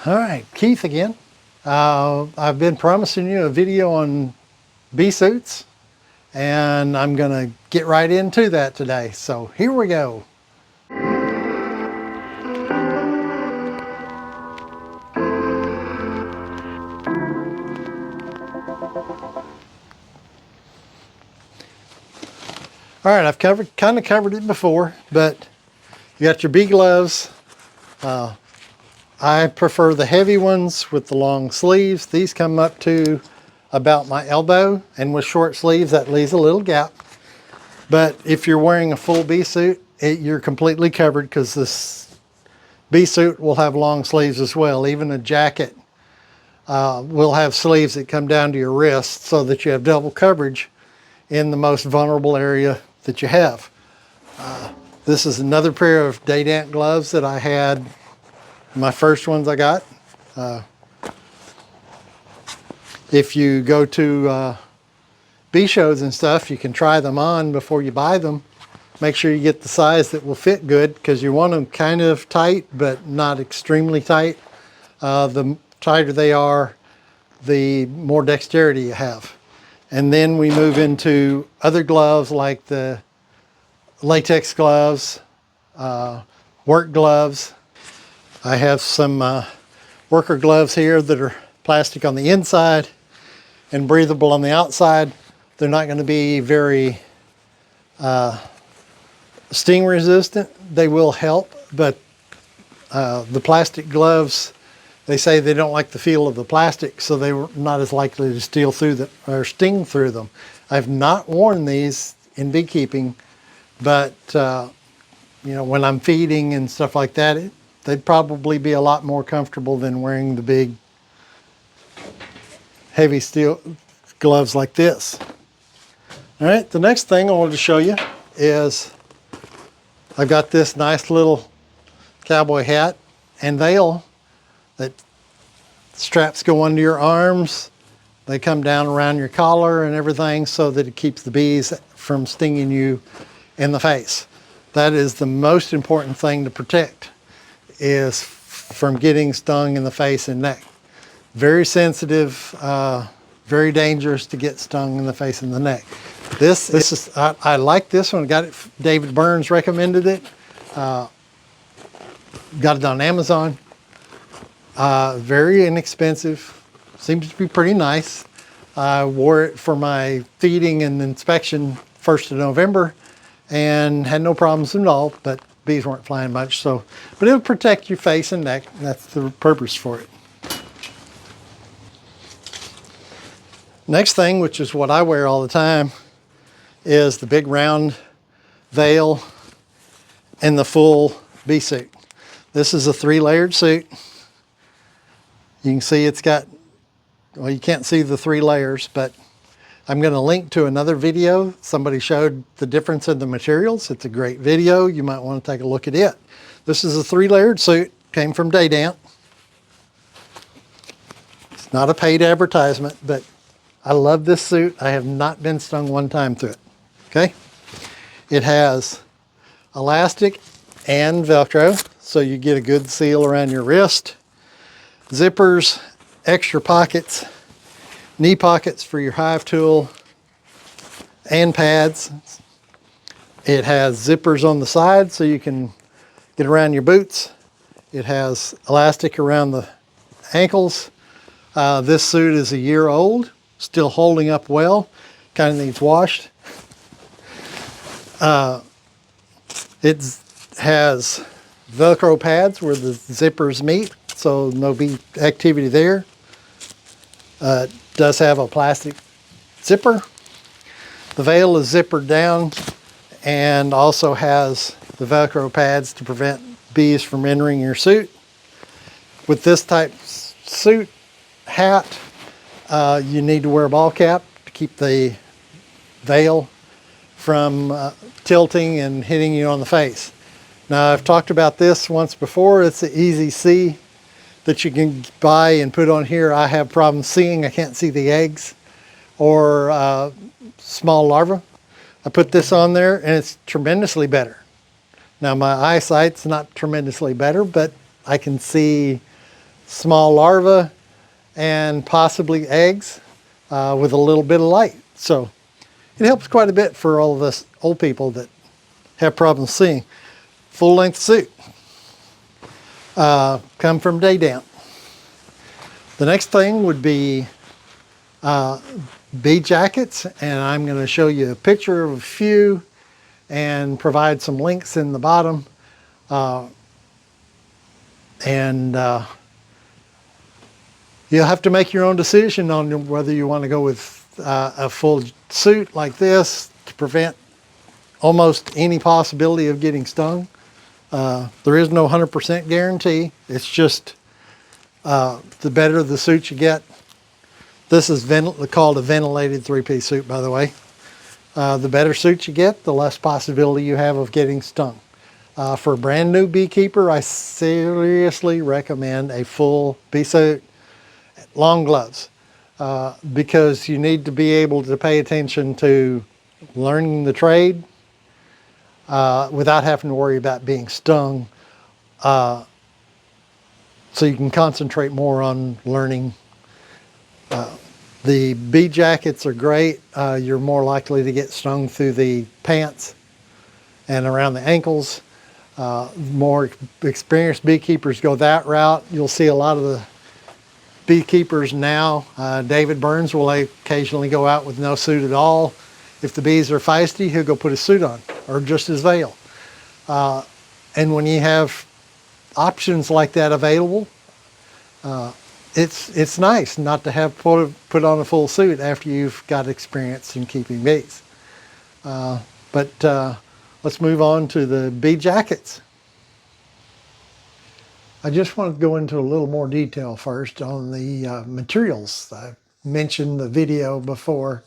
All right, Keith again. I've been promising you a video on bee suits, and I'm gonna get right into that today. So here we go. All right, I've kind of covered it before, but you got your bee gloves. I prefer the heavy ones with the long sleeves. These come up to about my elbow, and with short sleeves that leaves a little gap. But if you're wearing a full bee suit, you're completely covered, because this bee suit will have long sleeves as well. Even a jacket will have sleeves that come down to your wrist, so that you have double coverage in the most vulnerable area that you have. This is another pair of Daydant gloves that I had, my first ones I got. If you go to bee shows and stuff, you can try them on before you buy them. Make sure you get the size that will fit good, because you want them kind of tight, but not extremely tight. The tighter they are, the more dexterity you have. And then we move into other gloves, like the latex gloves, work gloves. I have some worker gloves here that are plastic on the inside and breathable on the outside. They're not going to be very sting resistant. They will help, but the plastic gloves, they say they don't like the feel of the plastic, so they were not as likely to steal through them or sting through them. I've not worn these in beekeeping, but you know, when I'm feeding and stuff like that, they'd probably be a lot more comfortable than wearing the big, heavy steel gloves like this. All right, the next thing I wanted to show you is I've got this nice little cowboy hat and veil that straps go under your arms. They come down around your collar and everything, so that it keeps the bees from stinging you in the face. That is the most important thing to protect, is from getting stung in the face and neck. Very sensitive, very dangerous to get stung in the face and the neck. This is, I like this one. Got it, David Burns recommended it. Got it on Amazon. Very inexpensive. Seems to be pretty nice. I wore it for my feeding and inspection 1st of November and had no problems at all, but bees weren't flying much. So, but it'll protect your face and neck. That's the purpose for it. Next thing, which is what I wear all the time, is the big round veil and the full bee suit. This is a 3-layered suit. You can see it's got, well, you can't see the 3 layers, but I'm going to link to another video. Somebody showed the difference in the materials. It's a great video. You might want to take a look at it. This is a 3-layered suit, came from Daydant. It's not a paid advertisement, but I love this suit. I have not been stung one time through it. Okay? It has elastic and Velcro, so you get a good seal around your wrist. Zippers, extra pockets, knee pockets for your hive tool, and pads. It has zippers on the side so you can get around your boots. It has elastic around the ankles. This suit is a year old, still holding up well, kind of needs washed. It has Velcro pads where the zippers meet, so no bee activity there. It does have a plastic zipper. The veil is zippered down and also has the Velcro pads to prevent bees from entering your suit. With this type suit hat, you need to wear a ball cap to keep the veil from tilting and hitting you on the face. Now, I've talked about this once before. It's an Easy C that you can buy and put on here. I have problems seeing. I can't see the eggs or small larvae. I put this on there and it's tremendously better. Now, my eyesight's not tremendously better, but I can see small larvae and possibly eggs with a little bit of light. So it helps quite a bit for all of us old people that have problems seeing. Full length suit. Come from Day Damp. The next thing would be bee jackets, and I'm going to show you a picture of a few and provide some links in the bottom. And you'll have to make your own decision on whether you want to go with a full suit like this to prevent almost any possibility of getting stung. There is no 100% guarantee. It's just the better the suit you get. This is called a ventilated three-piece suit, by the way. The better suit you get, the less possibility you have of getting stung. For a brand new beekeeper, I seriously recommend a full bee suit, long gloves, because you need to be able to pay attention to learning the trade without having to worry about being stung. So you can concentrate more on learning. The bee jackets are great. You're more likely to get stung through the pants and around the ankles. More experienced beekeepers go that route. You'll see a lot of the beekeepers now. David Burns will occasionally go out with no suit at all. If the bees are feisty, he'll go put a suit on, or just his veil. And when you have options like that available, it's nice not to have put on a full suit after you've got experience in keeping bees. But let's move on to the bee jackets. I just want to go into a little more detail first on the materials. I mentioned the video before.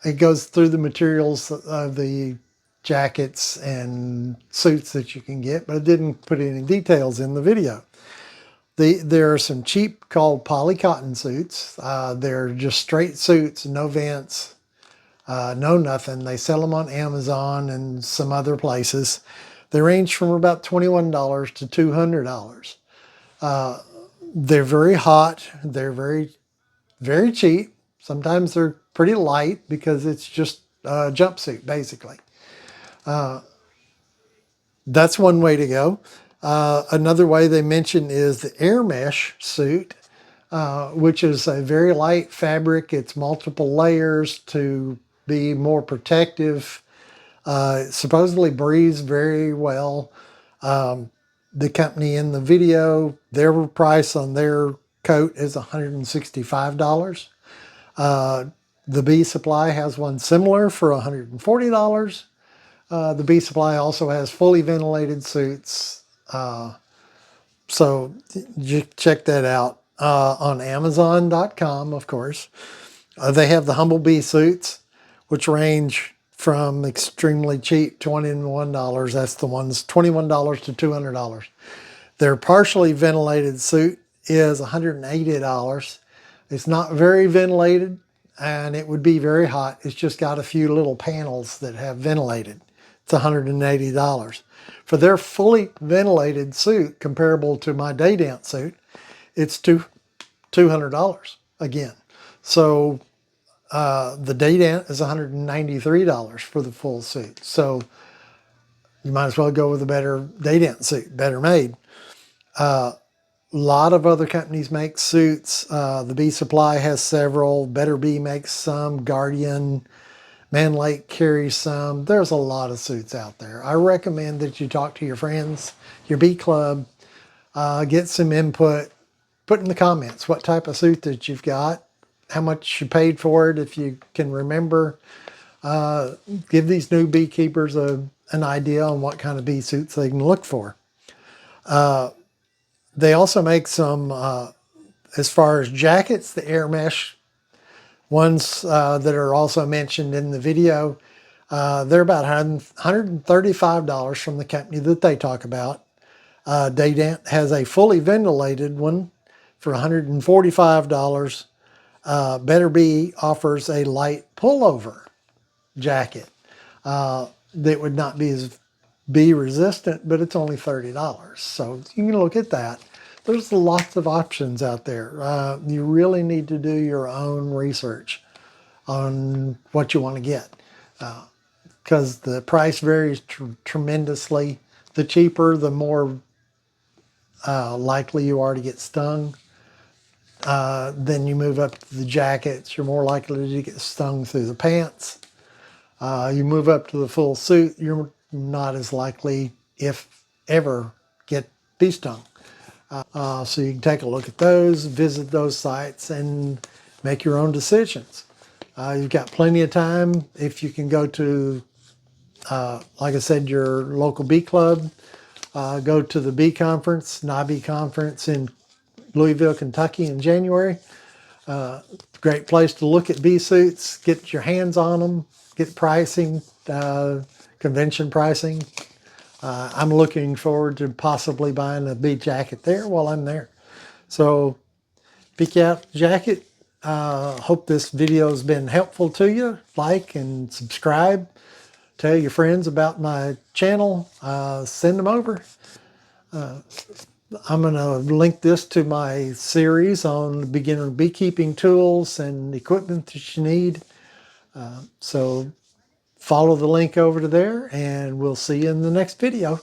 It goes through the materials of the jackets and suits that you can get, but it didn't put any details in the video. There are some cheap called poly cotton suits. They're just straight suits, no vents, no nothing. They sell them on Amazon and some other places. They range from about $21 to $200. They're very hot. They're very, very cheap. Sometimes they're pretty light because it's just a jumpsuit, basically. That's one way to go. Another way they mention is the air mesh suit, which is a very light fabric. It's multiple layers to be more protective. Supposedly breathes very well. The company in the video, their price on their coat is $165. The Bee Supply has one similar for $140. The Bee Supply also has fully ventilated suits. So you check that out on Amazon.com, of course. They have the Humblebee suits, which range from extremely cheap, $21. That's the ones, $21 to $200. Their partially ventilated suit is $180. It's not very ventilated, and it would be very hot. It's just got a few little panels that have ventilated. It's $180. For their fully ventilated suit, comparable to my Day Damp suit, it's $200 again. So the Day Damp is $193 for the full suit. So you might as well go with a better Day Damp suit, better made. A lot of other companies make suits. The Bee Supply has several. Better Bee makes some. Guardian, Man Lake carries some. There's a lot of suits out there. I recommend that you talk to your friends, your bee club, get some input. Put in the comments what type of suit that you've got, how much you paid for it, if you can remember. Give these new beekeepers an idea on what kind of bee suits they can look for. They also make some, as far as jackets, the air mesh ones that are also mentioned in the video. They're about $135 from the company that they talk about. Day Damp has a fully ventilated one for $145. Better Bee offers a light pullover jacket that would not be as bee resistant, but it's only $30. So you can look at that. there's lots of options out there. You really need to do your own research on what you want to get, because the price varies tremendously. The cheaper, the more likely you are to get stung. Then you move up to the jackets, you're more likely to get stung through the pants. You move up to the full suit, you're not as likely, if ever, get bee stung. So you can take a look at those, visit those sites, and make your own decisions. You've got plenty of time if you can go to, like I said, your local bee club. Go to the bee conference, NABI conference in Louisville, Kentucky in January. Great place to look at bee suits, get your hands on them, get pricing, convention pricing. I'm looking forward to possibly buying a bee jacket there while I'm there. So, Peek Out Jacket. Hope this video has been helpful to you. Like and subscribe. Tell your friends about my channel. Send them over. I'm going to link this to my series on beginner beekeeping tools and equipment that you need. So follow the link over to there, and we'll see you in the next video.